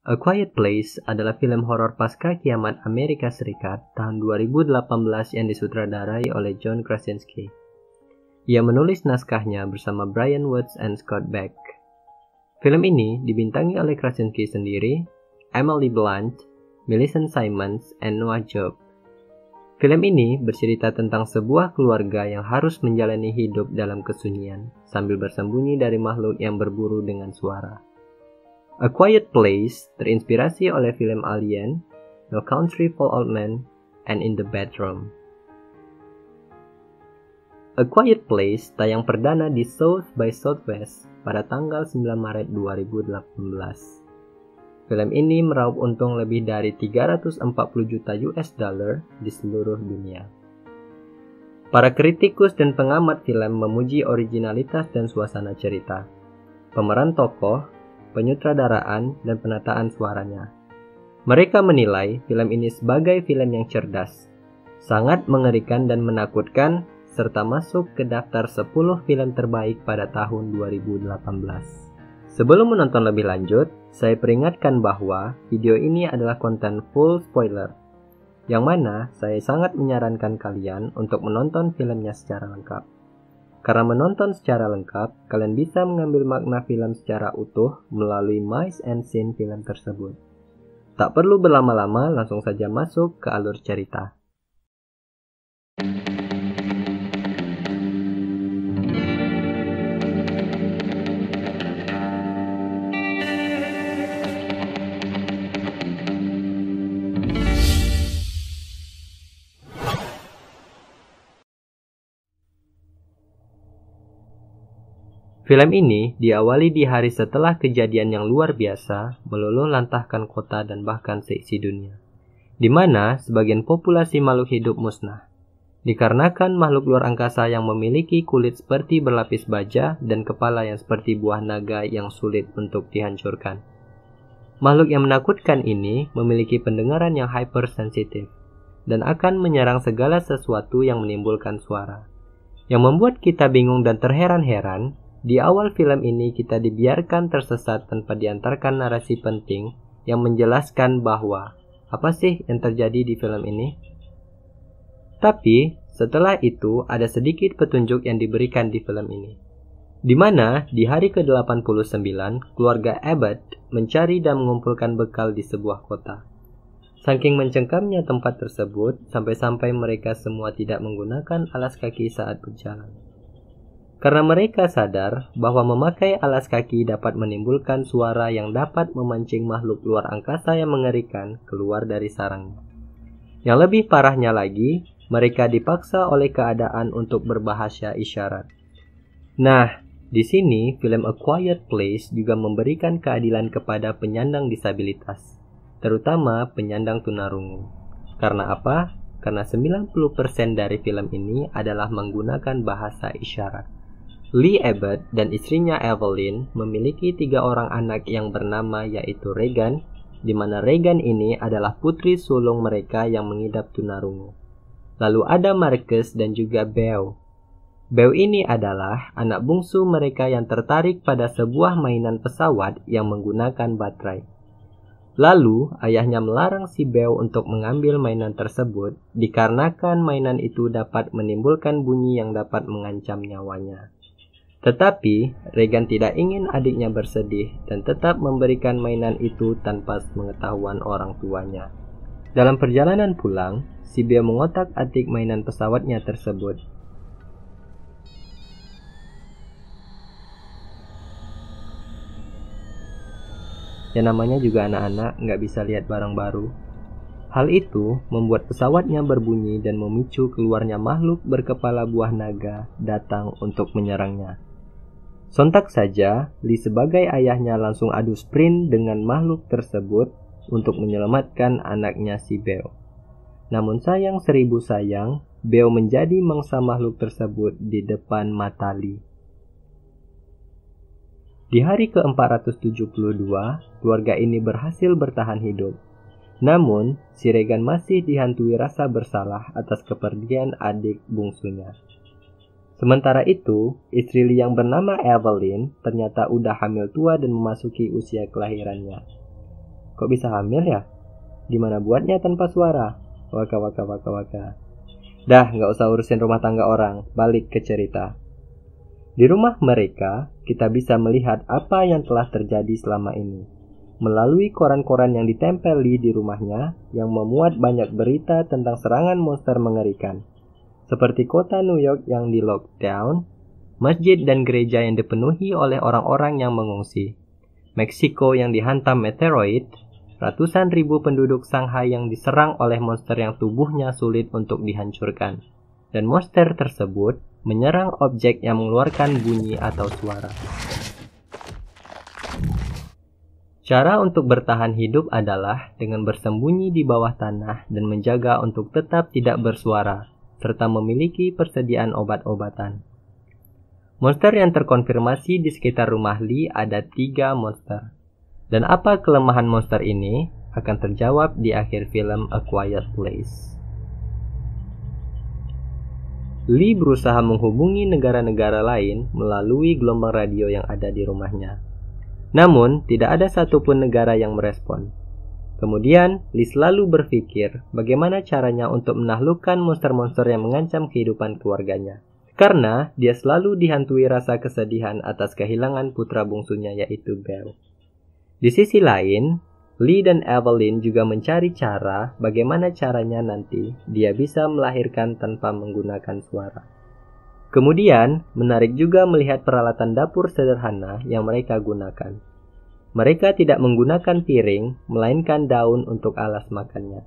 A Quiet Place adalah film horor pasca kiamat Amerika Serikat tahun 2018 yang disutradarai oleh John Krasinski. Ia menulis naskahnya bersama Brian Woods dan Scott Beck. Film ini dibintangi oleh Krasinski sendiri, Emily Blunt, Millicent Simmonds, dan Noah Jupe. Film ini bercerita tentang sebuah keluarga yang harus menjalani hidup dalam kesunyian sambil bersembunyi dari makhluk yang berburu dengan suara. A Quiet Place terinspirasi oleh film Alien, No Country for Old Men, and In the Bedroom. A Quiet Place tayang perdana di South by Southwest pada tanggal 9 Maret 2018. Film ini meraup untung lebih dari 340 juta US dollar di seluruh dunia. Para kritikus dan pengamat film memuji originalitas dan suasana cerita, pemeran tokoh, penyutradaraan, dan penataan suaranya. Mereka menilai film ini sebagai film yang cerdas, sangat mengerikan dan menakutkan, serta masuk ke daftar 10 film terbaik pada tahun 2018. Sebelum menonton lebih lanjut, saya peringatkan bahwa video ini adalah konten full spoiler, yang mana saya sangat menyarankan kalian untuk menonton filmnya secara lengkap. Karena menonton secara lengkap, kalian bisa mengambil makna film secara utuh melalui mice and scene film tersebut. Tak perlu berlama-lama, langsung saja masuk ke alur cerita. Film ini diawali di hari setelah kejadian yang luar biasa meluluh lantahkan kota dan bahkan seisi dunia, di mana sebagian populasi makhluk hidup musnah, dikarenakan makhluk luar angkasa yang memiliki kulit seperti berlapis baja dan kepala yang seperti buah naga yang sulit untuk dihancurkan. Makhluk yang menakutkan ini memiliki pendengaran yang hypersensitif dan akan menyerang segala sesuatu yang menimbulkan suara, yang membuat kita bingung dan terheran-heran. Di awal film ini kita dibiarkan tersesat tanpa diantarkan narasi penting yang menjelaskan bahwa apa sih yang terjadi di film ini. Tapi setelah itu ada sedikit petunjuk yang diberikan di film ini, di mana di hari ke-89 keluarga Abbott mencari dan mengumpulkan bekal di sebuah kota. Saking mencengkamnya tempat tersebut sampai-sampai mereka semua tidak menggunakan alas kaki saat berjalan. Karena mereka sadar bahwa memakai alas kaki dapat menimbulkan suara yang dapat memancing makhluk luar angkasa yang mengerikan keluar dari sarangnya. Yang lebih parahnya lagi, mereka dipaksa oleh keadaan untuk berbahasa isyarat. Nah, di sini film A Quiet Place juga memberikan keadilan kepada penyandang disabilitas, terutama penyandang tunarungu. Karena apa? Karena 90% dari film ini adalah menggunakan bahasa isyarat. Lee Abbott dan istrinya Evelyn memiliki 3 orang anak yang bernama yaitu Regan, di mana Regan ini adalah putri sulung mereka yang mengidap tunarungu. Lalu ada Marcus dan juga Beau. Beau ini adalah anak bungsu mereka yang tertarik pada sebuah mainan pesawat yang menggunakan baterai. Lalu ayahnya melarang si Beau untuk mengambil mainan tersebut dikarenakan mainan itu dapat menimbulkan bunyi yang dapat mengancam nyawanya. Tetapi, Regan tidak ingin adiknya bersedih dan tetap memberikan mainan itu tanpa pengetahuan orang tuanya. Dalam perjalanan pulang, si Beau mengotak-atik mainan pesawatnya tersebut. Ya namanya juga anak-anak nggak bisa lihat barang baru. Hal itu membuat pesawatnya berbunyi dan memicu keluarnya makhluk berkepala buah naga datang untuk menyerangnya. Sontak saja, Lee sebagai ayahnya langsung adu sprint dengan makhluk tersebut untuk menyelamatkan anaknya si Beau. Namun sayang seribu sayang, Beau menjadi mangsa makhluk tersebut di depan mata Lee. Di hari ke-472, keluarga ini berhasil bertahan hidup. Namun, si Regan masih dihantui rasa bersalah atas kepergian adik bungsunya. Sementara itu, istri Lee yang bernama Evelyn ternyata udah hamil tua dan memasuki usia kelahirannya. kok bisa hamil ya? Gimana buatnya tanpa suara? Waka waka waka waka. Dah, gak usah urusin rumah tangga orang, balik ke cerita. Di rumah mereka, kita bisa melihat apa yang telah terjadi selama ini. Melalui koran-koran yang ditempeli di rumahnya, yang memuat banyak berita tentang serangan monster mengerikan. Seperti kota New York yang di lockdown, masjid dan gereja yang dipenuhi oleh orang-orang yang mengungsi, Meksiko yang dihantam meteoroid, ratusan ribu penduduk Shanghai yang diserang oleh monster yang tubuhnya sulit untuk dihancurkan, dan monster tersebut menyerang objek yang mengeluarkan bunyi atau suara. Cara untuk bertahan hidup adalah dengan bersembunyi di bawah tanah dan menjaga untuk tetap tidak bersuara, serta memiliki persediaan obat-obatan. Monster yang terkonfirmasi di sekitar rumah Lee ada 3 monster. Dan apa kelemahan monster ini akan terjawab di akhir film A Quiet Place. Lee berusaha menghubungi negara-negara lain melalui gelombang radio yang ada di rumahnya. Namun, tidak ada satupun negara yang merespon. Kemudian, Lee selalu berpikir bagaimana caranya untuk menaklukkan monster-monster yang mengancam kehidupan keluarganya. Karena dia selalu dihantui rasa kesedihan atas kehilangan putra bungsunya yaitu Beau. Di sisi lain, Lee dan Evelyn juga mencari cara bagaimana caranya nanti dia bisa melahirkan tanpa menggunakan suara. Kemudian, menarik juga melihat peralatan dapur sederhana yang mereka gunakan. Mereka tidak menggunakan piring, melainkan daun untuk alas makannya.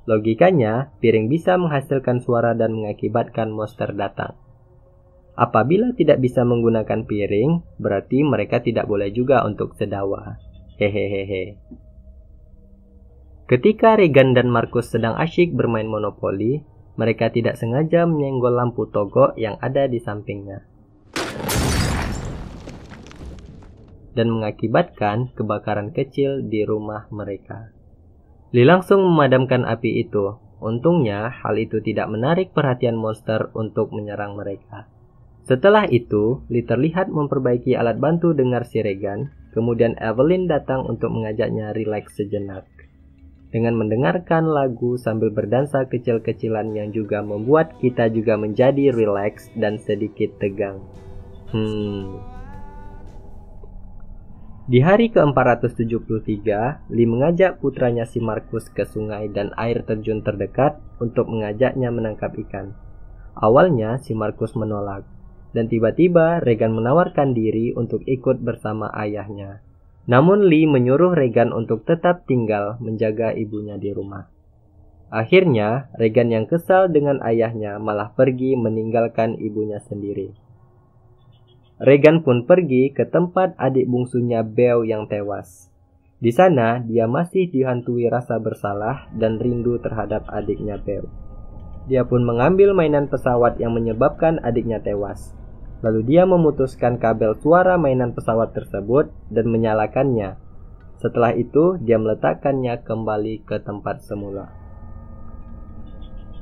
Logikanya, piring bisa menghasilkan suara dan mengakibatkan monster datang. Apabila tidak bisa menggunakan piring, berarti mereka tidak boleh juga untuk sedawa. Hehehehe. Ketika Regan dan Markus sedang asyik bermain monopoli, mereka tidak sengaja menyenggol lampu togok yang ada di sampingnya. Dan mengakibatkan kebakaran kecil di rumah mereka. Lee langsung memadamkan api itu. Untungnya, hal itu tidak menarik perhatian monster untuk menyerang mereka. Setelah itu, Lee terlihat memperbaiki alat bantu dengar si Regan, kemudian Evelyn datang untuk mengajaknya rileks sejenak. Dengan mendengarkan lagu sambil berdansa kecil-kecilan yang juga membuat kita juga menjadi rileks dan sedikit tegang. Di hari ke-473, Lee mengajak putranya si Markus ke sungai dan air terjun terdekat untuk mengajaknya menangkap ikan. Awalnya si Markus menolak. Dan tiba-tiba Regan menawarkan diri untuk ikut bersama ayahnya. Namun Lee menyuruh Regan untuk tetap tinggal menjaga ibunya di rumah. Akhirnya, Regan yang kesal dengan ayahnya malah pergi meninggalkan ibunya sendiri. Regan pun pergi ke tempat adik bungsunya Beau yang tewas. Di sana, dia masih dihantui rasa bersalah dan rindu terhadap adiknya Beau. Dia pun mengambil mainan pesawat yang menyebabkan adiknya tewas. Lalu dia memutuskan kabel suara mainan pesawat tersebut dan menyalakannya. Setelah itu, dia meletakkannya kembali ke tempat semula.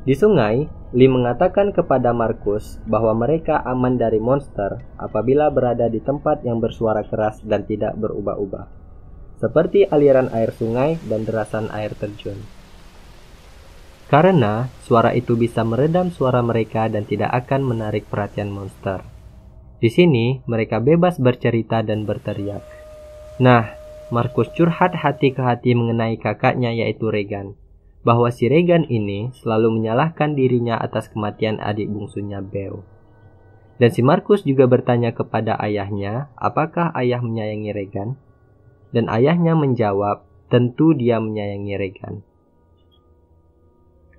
Di sungai, Lee mengatakan kepada Markus bahwa mereka aman dari monster apabila berada di tempat yang bersuara keras dan tidak berubah-ubah, seperti aliran air sungai dan derasan air terjun. Karena suara itu bisa meredam suara mereka dan tidak akan menarik perhatian monster. Di sini, mereka bebas bercerita dan berteriak. Nah, Markus curhat hati ke hati mengenai kakaknya yaitu Regan. Bahwa si Regan ini selalu menyalahkan dirinya atas kematian adik bungsunya Beau. Dan si Markus juga bertanya kepada ayahnya, apakah ayah menyayangi Regan? Dan ayahnya menjawab, tentu dia menyayangi Regan.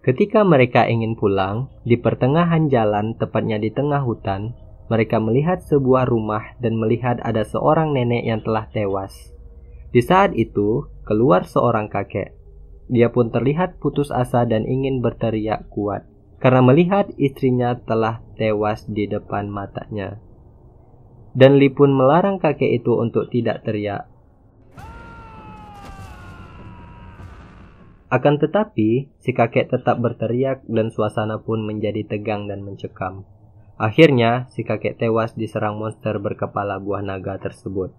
Ketika mereka ingin pulang, di pertengahan jalan, tepatnya di tengah hutan, mereka melihat sebuah rumah dan melihat ada seorang nenek yang telah tewas. Di saat itu, keluar seorang kakek. Dia pun terlihat putus asa dan ingin berteriak kuat, karena melihat istrinya telah tewas di depan matanya. Dan Lee pun melarang kakek itu untuk tidak teriak. Akan tetapi, si kakek tetap berteriak dan suasana pun menjadi tegang dan mencekam. Akhirnya, si kakek tewas diserang monster berkepala buah naga tersebut.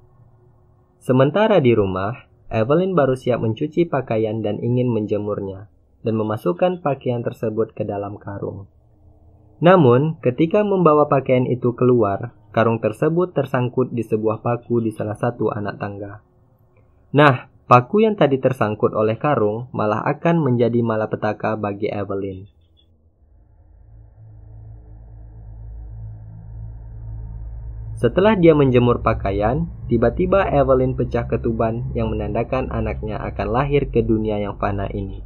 Sementara di rumah, Evelyn baru siap mencuci pakaian dan ingin menjemurnya, dan memasukkan pakaian tersebut ke dalam karung. Namun, ketika membawa pakaian itu keluar, karung tersebut tersangkut di sebuah paku di salah satu anak tangga. Nah, paku yang tadi tersangkut oleh karung malah akan menjadi malapetaka bagi Evelyn. Setelah dia menjemur pakaian, tiba-tiba Evelyn pecah ketuban yang menandakan anaknya akan lahir ke dunia yang fana ini.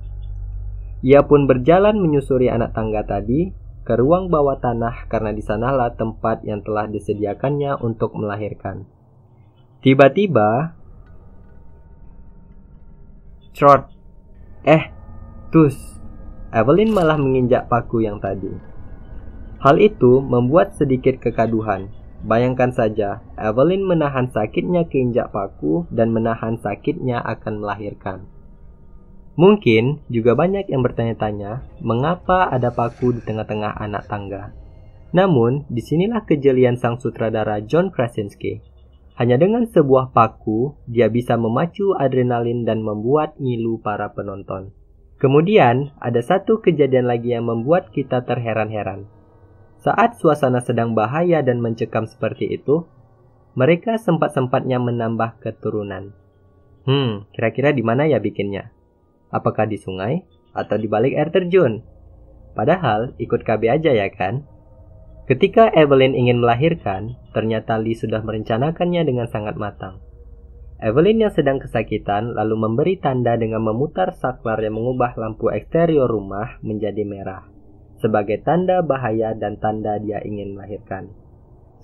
Ia pun berjalan menyusuri anak tangga tadi ke ruang bawah tanah karena di sanalah tempat yang telah disediakannya untuk melahirkan. Tiba-tiba, Trot! Tus! Evelyn malah menginjak paku yang tadi. Hal itu membuat sedikit kekaduhan. Bayangkan saja, Evelyn menahan sakitnya keinjak paku dan menahan sakitnya akan melahirkan. Mungkin juga banyak yang bertanya-tanya, mengapa ada paku di tengah-tengah anak tangga. Namun, disinilah kejelian sang sutradara John Krasinski. Hanya dengan sebuah paku, dia bisa memacu adrenalin dan membuat ngilu para penonton. Kemudian, ada satu kejadian lagi yang membuat kita terheran-heran. Saat suasana sedang bahaya dan mencekam seperti itu, mereka sempat-sempatnya menambah keturunan. Kira-kira di mana ya bikinnya? Apakah di sungai atau di balik air terjun? Padahal ikut KB aja ya kan? Ketika Evelyn ingin melahirkan, ternyata Lee sudah merencanakannya dengan sangat matang. Evelyn yang sedang kesakitan lalu memberi tanda dengan memutar saklar yang mengubah lampu eksterior rumah menjadi merah, sebagai tanda bahaya dan tanda dia ingin melahirkan,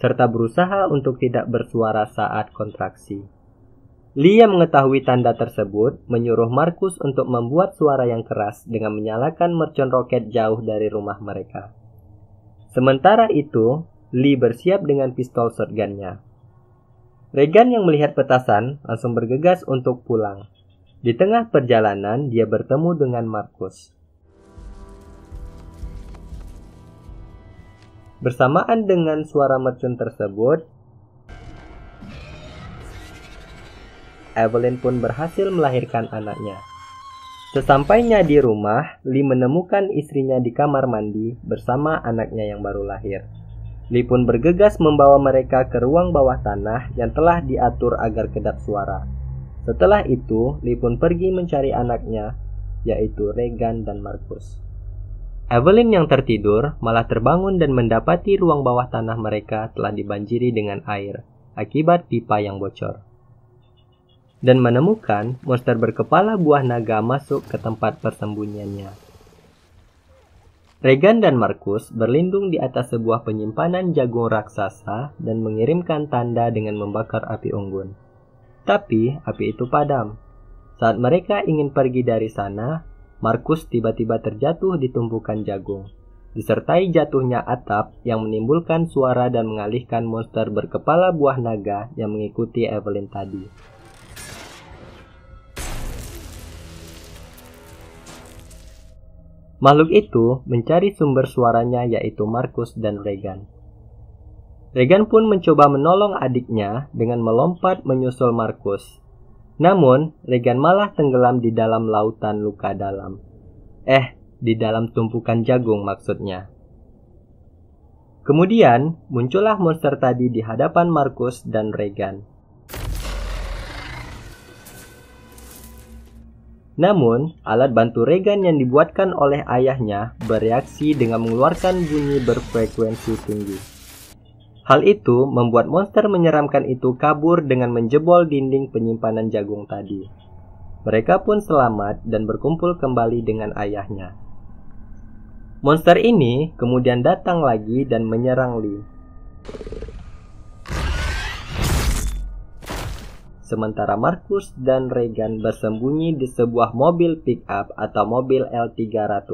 serta berusaha untuk tidak bersuara saat kontraksi. Lee yang mengetahui tanda tersebut menyuruh Marcus untuk membuat suara yang keras dengan menyalakan mercon roket jauh dari rumah mereka. Sementara itu, Lee bersiap dengan pistol shotgun-nya. Regan yang melihat petasan langsung bergegas untuk pulang. Di tengah perjalanan, dia bertemu dengan Marcus. Bersamaan dengan suara mercon tersebut, Evelyn pun berhasil melahirkan anaknya. Sesampainya di rumah, Lee menemukan istrinya di kamar mandi bersama anaknya yang baru lahir. Lee pun bergegas membawa mereka ke ruang bawah tanah yang telah diatur agar kedap suara. Setelah itu, Lee pun pergi mencari anaknya, yaitu Regan dan Marcus. Evelyn yang tertidur malah terbangun dan mendapati ruang bawah tanah mereka telah dibanjiri dengan air akibat pipa yang bocor, dan menemukan monster berkepala buah naga masuk ke tempat persembunyiannya. Regan dan Marcus berlindung di atas sebuah penyimpanan jagung raksasa dan mengirimkan tanda dengan membakar api unggun. Tapi api itu padam. Saat mereka ingin pergi dari sana, Marcus tiba-tiba terjatuh di tumpukan jagung, disertai jatuhnya atap yang menimbulkan suara dan mengalihkan monster berkepala buah naga yang mengikuti Evelyn tadi. Makhluk itu mencari sumber suaranya, yaitu Marcus dan Regan. Regan pun mencoba menolong adiknya dengan melompat menyusul Marcus. Namun, Regan malah tenggelam di dalam lautan luka dalam. Di dalam tumpukan jagung maksudnya. Kemudian, muncullah monster tadi di hadapan Marcus dan Regan. Namun, alat bantu Regan yang dibuatkan oleh ayahnya bereaksi dengan mengeluarkan bunyi berfrekuensi tinggi. Hal itu membuat monster menyeramkan itu kabur dengan menjebol dinding penyimpanan jagung tadi. Mereka pun selamat dan berkumpul kembali dengan ayahnya. Monster ini kemudian datang lagi dan menyerang Lee. Sementara Marcus dan Regan bersembunyi di sebuah mobil pick-up atau mobil L300.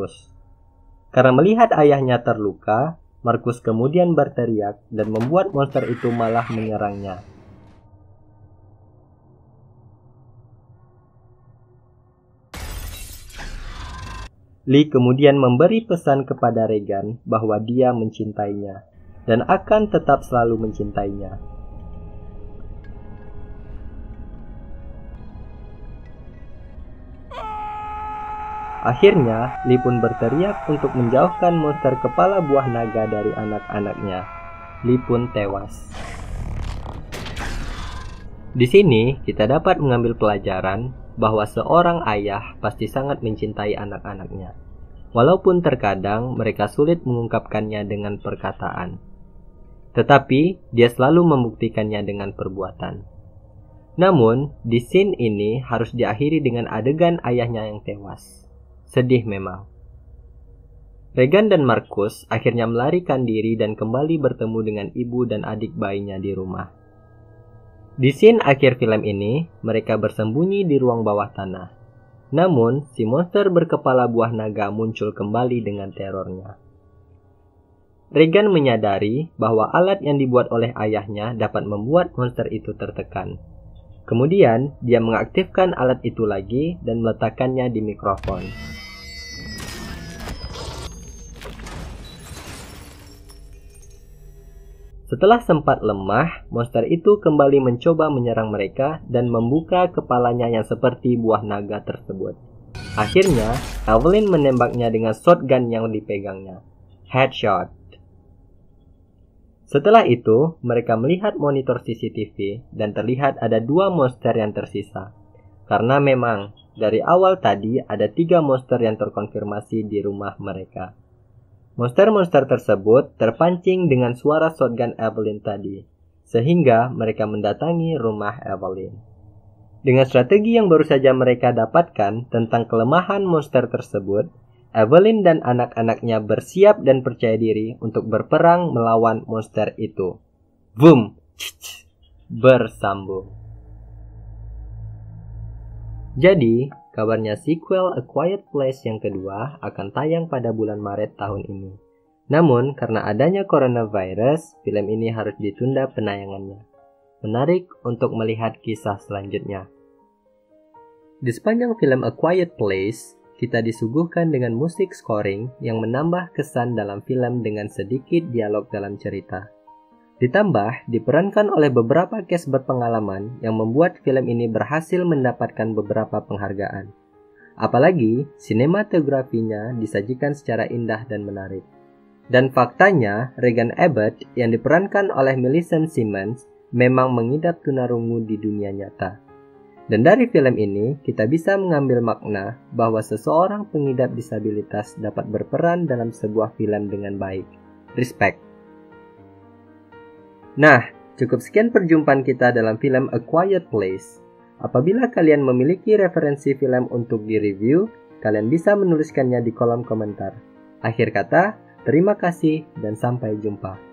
Karena melihat ayahnya terluka, Marcus kemudian berteriak dan membuat monster itu malah menyerangnya. Lee kemudian memberi pesan kepada Regan bahwa dia mencintainya dan akan tetap selalu mencintainya. Akhirnya, Lee pun berteriak untuk menjauhkan monster kepala buah naga dari anak-anaknya. Lee pun tewas. Di sini, kita dapat mengambil pelajaran bahwa seorang ayah pasti sangat mencintai anak-anaknya. Walaupun terkadang mereka sulit mengungkapkannya dengan perkataan. Tetapi, dia selalu membuktikannya dengan perbuatan. Namun, di scene ini harus diakhiri dengan adegan ayahnya yang tewas. Sedih memang. Regan dan Marcus akhirnya melarikan diri dan kembali bertemu dengan ibu dan adik bayinya di rumah. Di scene akhir film ini, mereka bersembunyi di ruang bawah tanah. Namun, si monster berkepala buah naga muncul kembali dengan terornya. Regan menyadari bahwa alat yang dibuat oleh ayahnya dapat membuat monster itu tertekan. Kemudian, dia mengaktifkan alat itu lagi dan meletakkannya di mikrofon. Setelah sempat lemah, monster itu kembali mencoba menyerang mereka dan membuka kepalanya yang seperti buah naga tersebut. Akhirnya, Evelyn menembaknya dengan shotgun yang dipegangnya. Headshot. Setelah itu, mereka melihat monitor CCTV dan terlihat ada 2 monster yang tersisa. Karena memang, dari awal tadi ada 3 monster yang terkonfirmasi di rumah mereka. Monster-monster tersebut terpancing dengan suara shotgun Evelyn tadi, sehingga mereka mendatangi rumah Evelyn. Dengan strategi yang baru saja mereka dapatkan tentang kelemahan monster tersebut, Evelyn dan anak-anaknya bersiap dan percaya diri untuk berperang melawan monster itu. Boom! Bersambung. Jadi, kabarnya sequel A Quiet Place yang kedua akan tayang pada bulan Maret tahun ini. Namun, karena adanya coronavirus, film ini harus ditunda penayangannya. Menarik untuk melihat kisah selanjutnya. Di sepanjang film A Quiet Place, kita disuguhkan dengan musik scoring yang menambah kesan dalam film dengan sedikit dialog dalam cerita. Ditambah, diperankan oleh beberapa cast berpengalaman yang membuat film ini berhasil mendapatkan beberapa penghargaan. Apalagi, sinematografinya disajikan secara indah dan menarik. Dan faktanya, Regan Abbott yang diperankan oleh Millicent Simmonds memang mengidap tunarungu di dunia nyata. Dan dari film ini, kita bisa mengambil makna bahwa seseorang pengidap disabilitas dapat berperan dalam sebuah film dengan baik. Respect. Nah, cukup sekian perjumpaan kita dalam film A Quiet Place. Apabila kalian memiliki referensi film untuk direview, kalian bisa menuliskannya di kolom komentar. Akhir kata, terima kasih dan sampai jumpa.